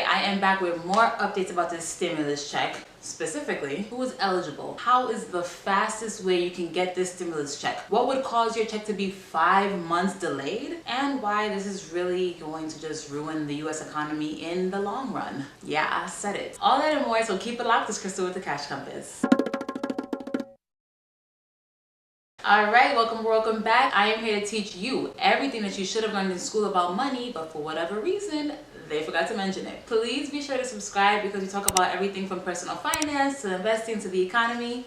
right, I am back with more updates about this stimulus check. Specifically, who is eligible? How is the fastest way you can get this stimulus check? What would cause your check to be 5 months delayed? And why this is really going to just ruin the US economy in the long run. Yeah, I said it. All that and more, so keep it locked. It's Crystal with the Cash Compass. Alright, welcome back. I am here to teach you everything that you should have learned in school about money, but for whatever reason, they forgot to mention it. Please be sure to subscribe because we talk about everything from personal finance to investing to the economy.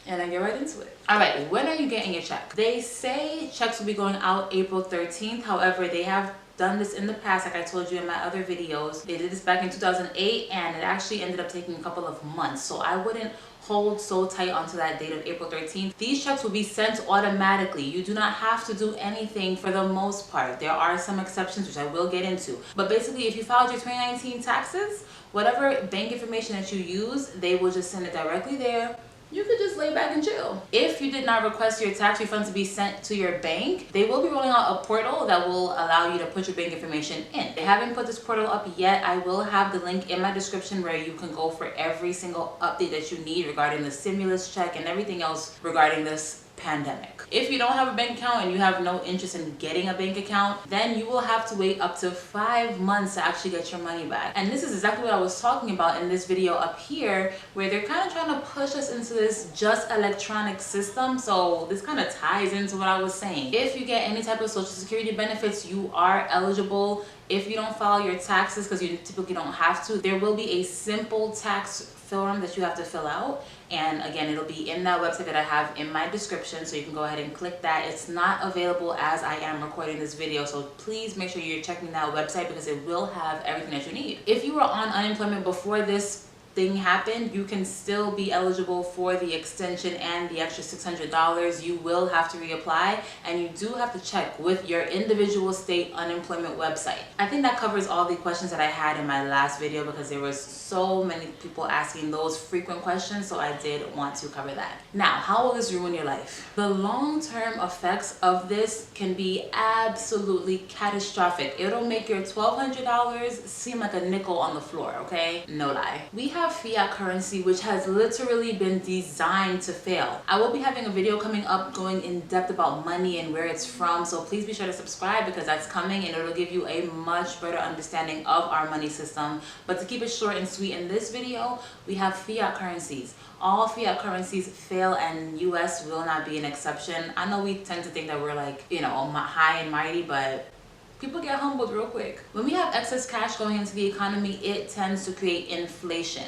And then get right into it. Alright, when are you getting your check? They say checks will be going out April 13th. However, they have done this in the past, like I told you in my other videos. They did this back in 2008 and it actually ended up taking a couple of months. So I wouldn't hold so tight onto that date of April 13th. These checks will be sent automatically. You do not have to do anything for the most part. There are some exceptions, which I will get into. But basically, if you filed your 2019 taxes, whatever bank information that you use, they will just send it directly there. You could just lay back and chill. If you did not request your tax refund to be sent to your bank, they will be rolling out a portal that will allow you to put your bank information in. They haven't put this portal up yet. I will have the link in my description where you can go for every single update that you need regarding the stimulus check and everything else regarding this pandemic. If you don't have a bank account and you have no interest in getting a bank account, then you will have to wait up to 5 months to actually get your money back. And this is exactly what I was talking about in this video up here, where they're kind of trying to push us into this just electronic system. So this kind of ties into what I was saying. If you get any type of Social Security benefits, you are eligible. If you don't file your taxes, because you typically don't have to, there will be a simple tax form that you have to fill out. And again, it'll be in that website that I have in my description, so you can go ahead and click that. It's not available as I am recording this video, so please make sure you're checking that website because it will have everything that you need. If you were on unemployment before this thing happened, you can still be eligible for the extension and the extra $600. You will have to reapply, and you do have to check with your individual state unemployment website. I think that covers all the questions that I had in my last video because there was so many people asking those frequent questions, so I did want to cover that. Now, how will this ruin your life? The long-term effects of this can be absolutely catastrophic. It'll make your $1,200 seem like a nickel on the floor, okay? No lie. We have fiat currency, which has literally been designed to fail. I will be having a video coming up going in depth about money and where it's from, so please be sure to subscribe because that's coming and it'll give you a much better understanding of our money system. But to keep it short and sweet in this video, we have fiat currencies. All fiat currencies fail and US will not be an exception. I know we tend to think that we're like, you know, high and mighty, but people get humbled real quick. When we have excess cash going into the economy, it tends to create inflation.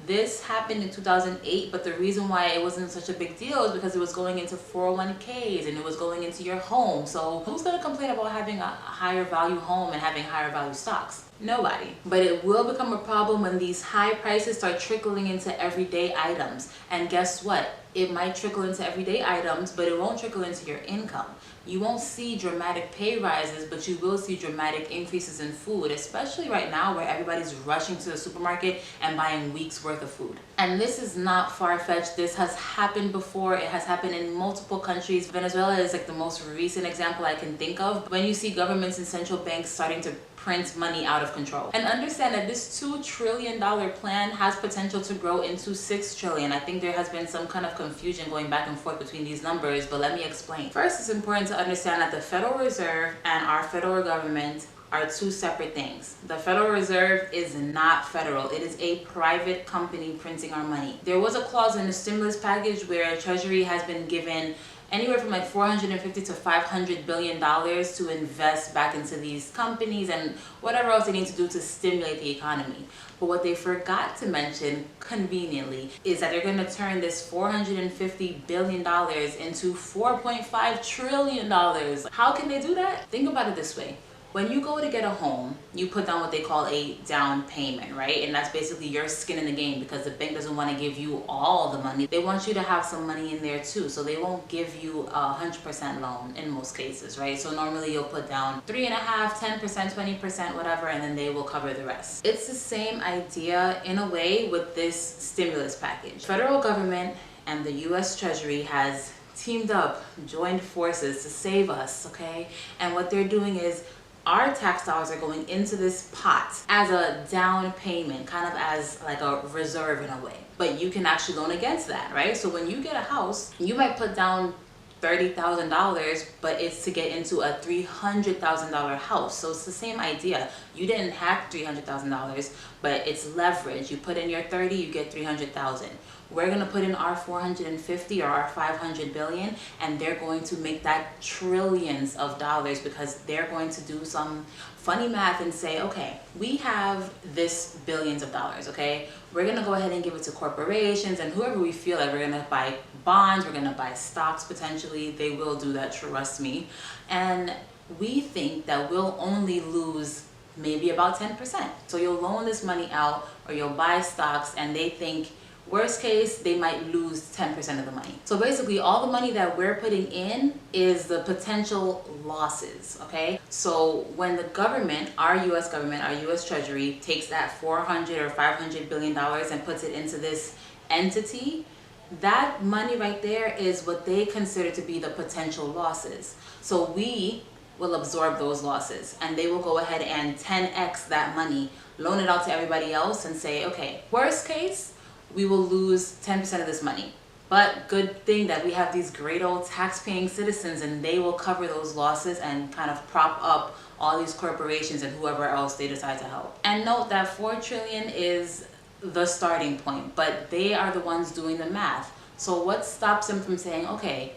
This happened in 2008, but the reason why it wasn't such a big deal is because it was going into 401ks and it was going into your home. So who's gonna complain about having a higher value home and having higher value stocks? Nobody. But it will become a problem when these high prices start trickling into everyday items. And guess what? It might trickle into everyday items, but it won't trickle into your income. You won't see dramatic pay rises, but you will see dramatic increases in food, especially right now where everybody's rushing to the supermarket and buying weeks worth of food. And this is not far-fetched. This has happened before. It has happened in multiple countries. Venezuela is like the most recent example I can think of. When you see governments and central banks starting to print money out of control. And understand that this $2 trillion plan has potential to grow into $6 trillion. I think there has been some kind of confusion going back and forth between these numbers, but let me explain. First, it's important to understand that the Federal Reserve and our federal government are two separate things. The Federal Reserve is not federal. It is a private company printing our money. There was a clause in the stimulus package where Treasury has been given anywhere from like $450 to $500 billion to invest back into these companies and whatever else they need to do to stimulate the economy. But what they forgot to mention, conveniently, is that they're going to turn this $450 billion into $4.5 trillion. How can they do that? Think about it this way. When you go to get a home, you put down what they call a down payment, right? And that's basically your skin in the game because the bank doesn't want to give you all the money. They want you to have some money in there too. So they won't give you a 100% loan in most cases, right? So normally you'll put down 3.5%, 10%, 20%, whatever, and then they will cover the rest. It's the same idea in a way with this stimulus package. Federal government and the US Treasury has teamed up, joined forces to save us, okay? And what they're doing is our tax dollars are going into this pot as a down payment, kind of as like a reserve in a way. But you can actually loan against that, right? So when you get a house, you might put down $30,000, but it's to get into a $300,000 house. So it's the same idea. You didn't have $300,000, but it's leverage. You put in your 30, you get 300,000. We're gonna put in our 450 or our 500 billion, and they're going to make that trillions of dollars, because they're going to do some funny math and say, okay, we have this billions of dollars, okay? We're gonna go ahead and give it to corporations and whoever we feel like. We're gonna buy bonds, we're gonna buy stocks potentially. They will do that, trust me. And we think that we'll only lose maybe about 10%. So you'll loan this money out or you'll buy stocks, and they think worst case, they might lose 10% of the money. So basically all the money that we're putting in is the potential losses, okay? So when the government, our US government, our US Treasury takes that 400 or 500 billion dollars and puts it into this entity, that money right there is what they consider to be the potential losses. So we will absorb those losses, and they will go ahead and 10x that money, loan it out to everybody else and say, okay, worst case, we will lose 10% of this money. But good thing that we have these great old tax-paying citizens, and they will cover those losses and kind of prop up all these corporations and whoever else they decide to help. And note that 4 trillion is the starting point, but they are the ones doing the math. So what stops them from saying, okay,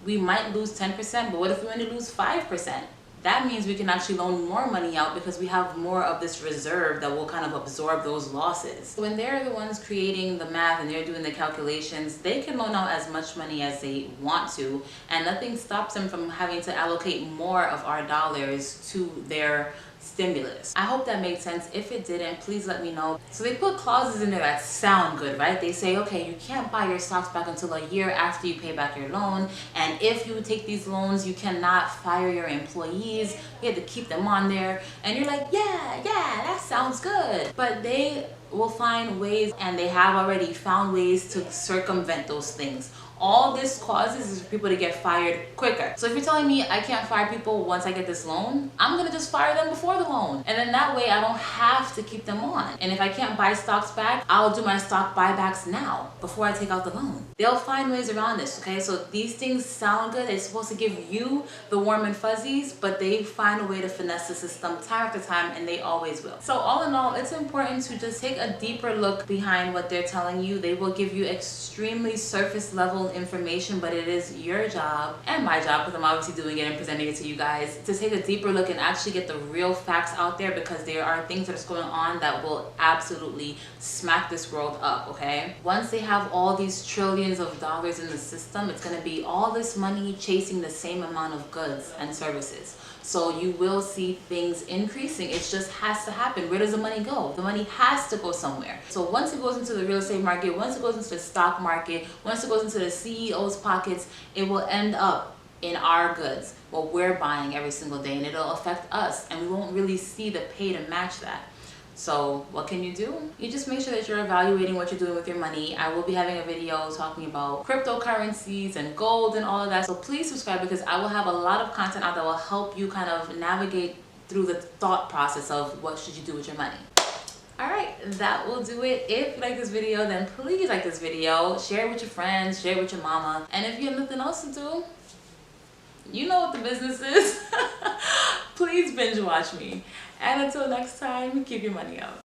we might lose 10%, but what if we only lose 5%? That means we can actually loan more money out because we have more of this reserve that will kind of absorb those losses. When they're the ones creating the math and they're doing the calculations, they can loan out as much money as they want to, and nothing stops them from having to allocate more of our dollars to their stimulus. I hope that made sense. If it didn't, please let me know. So they put clauses in there that sound good, right? They say, okay, you can't buy your stocks back until a year after you pay back your loan, and if you take these loans, you cannot fire your employees. You have to keep them on there. And you're like, yeah, that sounds good. But they will find ways, and they have already found ways to circumvent those things. All this causes is for people to get fired quicker. So if you're telling me I can't fire people once I get this loan, I'm gonna just fire them before the loan. And then that way I don't have to keep them on. And if I can't buy stocks back, I'll do my stock buybacks now before I take out the loan. They'll find ways around this, okay? So these things sound good. They're supposed to give you the warm and fuzzies, but they find a way to finesse the system time after time, and they always will. So all in all, it's important to just take a deeper look behind what they're telling you. They will give you extremely surface level information, but it is your job and my job, because I'm obviously doing it and presenting it to you guys, to take a deeper look and actually get the real facts out there, because there are things that's going on that will absolutely smack this world up, okay? Once they have all these trillions of dollars in the system, it's going to be all this money chasing the same amount of goods and services. So you will see things increasing. It just has to happen. Where does the money go? The money has to go somewhere. So once it goes into the real estate market, once it goes into the stock market, once it goes into the CEO's pockets, it will end up in our goods, what we're buying every single day, and it'll affect us, and we won't really see the pay to match that. So what can you do? You just make sure that you're evaluating what you're doing with your money. I will be having a video talking about cryptocurrencies and gold and all of that. So please subscribe, because I will have a lot of content out that will help you kind of navigate through the thought process of what should you do with your money. Alright, that will do it. If you like this video, then please like this video. Share it with your friends, share it with your mama. And if you have nothing else to do, you know what the business is. Please binge watch me. And until next time, keep your money up.